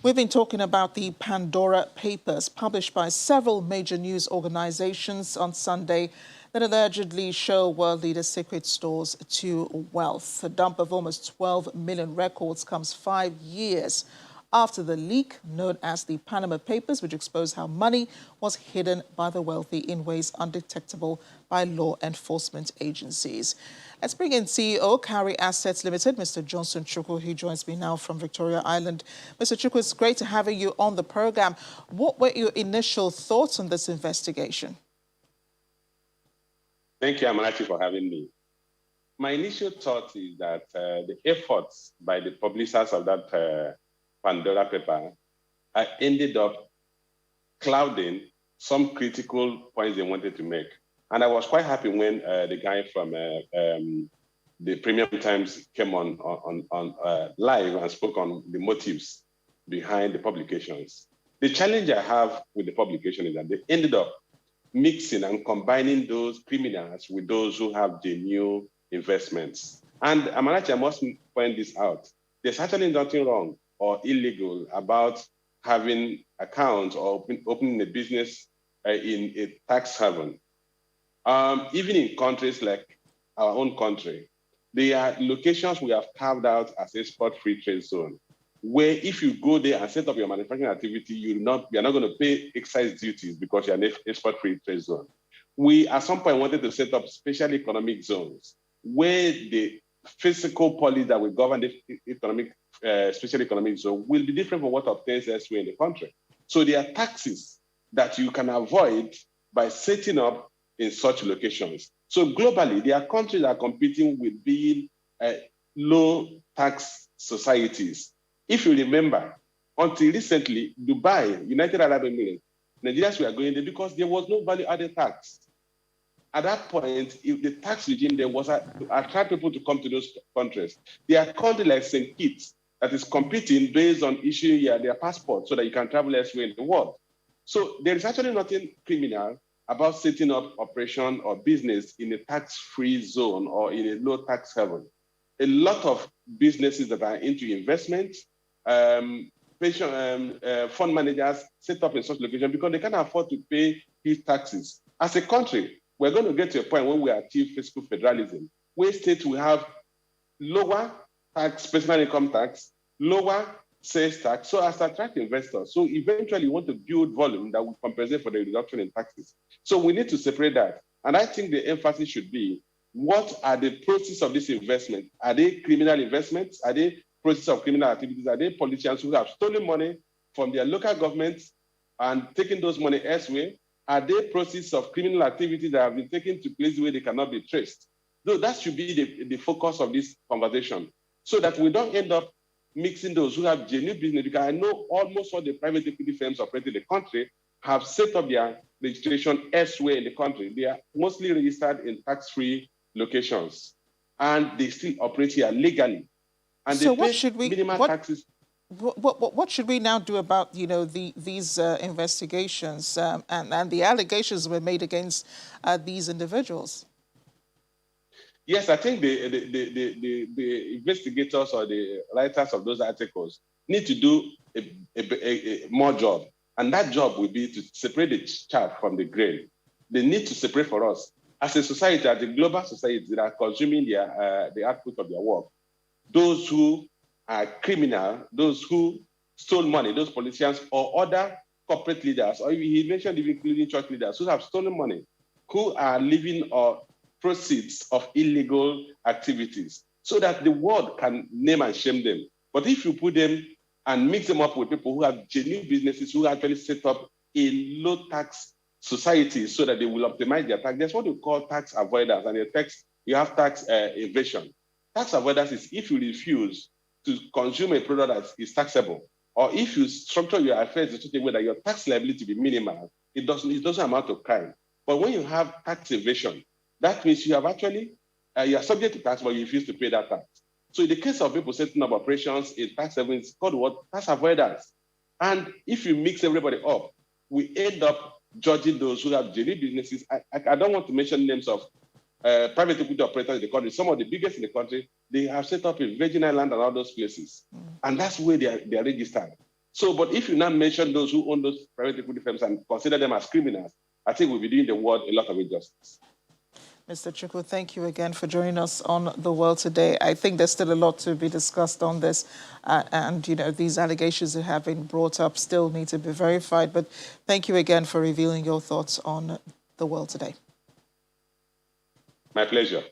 We've been talking about the Pandora papers published by several major news organizations on Sunday that allegedly show world leaders' secret stores to wealth. A dump of almost 12 million records comes 5 years after the leak known as the Panama Papers, which exposed how money was hidden by the wealthy in ways undetectable by law enforcement agencies. Let's bring in CEO, Carry Assets Limited, Mr. Johnson Chukwu. He joins me now from Victoria Island. Mr. Chukwu, it's great to have you on the program. What were your initial thoughts on this investigation? Thank you, Amarachi, for having me. My initial thought is that the efforts by the publishers of that Pandora paper ended up clouding some critical points they wanted to make. And I was quite happy when the guy from the Premium Times came on live and spoke on the motives behind the publications. The challenge I have with the publication is that they ended up mixing and combining those criminals with those who have genuine investments. And Amarachi, I must point this out. There's actually nothing wrong or illegal about having accounts or opening a business in a tax haven. Even in countries like our own country, there are locations we have carved out as export-free trade zone, where if you go there and set up your manufacturing activity, you're not going to pay excise duties because you're an export-free trade zone. We, at some point, wanted to set up special economic zones where the physical policy that will govern the special economic zone will be different from what obtains elsewhere in the country. So there are taxes that you can avoid by setting up in such locations. So globally, there are countries that are competing with being low tax societies. If you remember, until recently, Dubai, United Arab Emirates, Nigerians were going there because there was no value-added tax. At that point, if the tax regime there was to attract people to come to those countries. There are countries like St. Kitts that is competing based on issuing their passport so that you can travel elsewhere in the world. So there is actually nothing criminal about setting up operation or business in a tax-free zone or in a low tax haven. A lot of businesses that are into investment, fund managers set up in such locations because they can't afford to pay huge taxes. As a country, we're going to get to a point when we achieve fiscal federalism, where states will have lower tax, personal income tax, lower sales tax, so as to attract investors. So eventually, you want to build volume that will compensate for the reduction in taxes. So we need to separate that. And I think the emphasis should be, what are the proceeds of this investment? Are they criminal investments? Are they proceeds of criminal activities? Are they politicians who have stolen money from their local governments and taken those money elsewhere? Are they proceeds of criminal activities that have been taken to places where they cannot be traced? So that should be the focus of this conversation, so that we don't end up mixing those who have genuine business, because I know almost all the private equity firms operating in the country have set up their registration elsewhere in the country. They are mostly registered in tax-free locations, and they still operate here legally. And so they pay minimum taxes. What should we now do about these investigations and the allegations were made against these individuals? Yes, I think the investigators or the writers of those articles need to do a more job. And that job will be to separate the chaff from the grain. They need to separate for us. As a society, as a global society that are consuming the output of their work, those who are criminal, those who stole money, those politicians or other corporate leaders, or he mentioned even including church leaders who have stolen money, who are living or proceeds of illegal activities, so that the world can name and shame them. But if you put them and mix them up with people who have genuine businesses who actually set up in low tax societies so that they will optimize their tax, that's what we call tax avoidance. And in text, you have tax evasion. Tax avoidance is if you refuse to consume a product that is taxable, or if you structure your affairs in such a way that your tax liability be minimal, it doesn't amount to crime. But when you have tax evasion, that means you have actually, you are subject to tax, but you refuse to pay that tax. So in the case of people setting up operations in tax havens, it's called what? Tax avoidance. And if you mix everybody up, we end up judging those who have genuine businesses. I don't want to mention names of private equity operators in the country. Some of the biggest in the country, they have set up in Virgin Island and all those places. And that's where they are registered. So, but if you now mention those who own those private equity firms and consider them as criminals, I think we'll be doing the world a lot of injustice. Mr. Chukwu, thank you again for joining us on The World Today. I think there's still a lot to be discussed on this, and these allegations that have been brought up still need to be verified. But thank you again for revealing your thoughts on The World Today. My pleasure.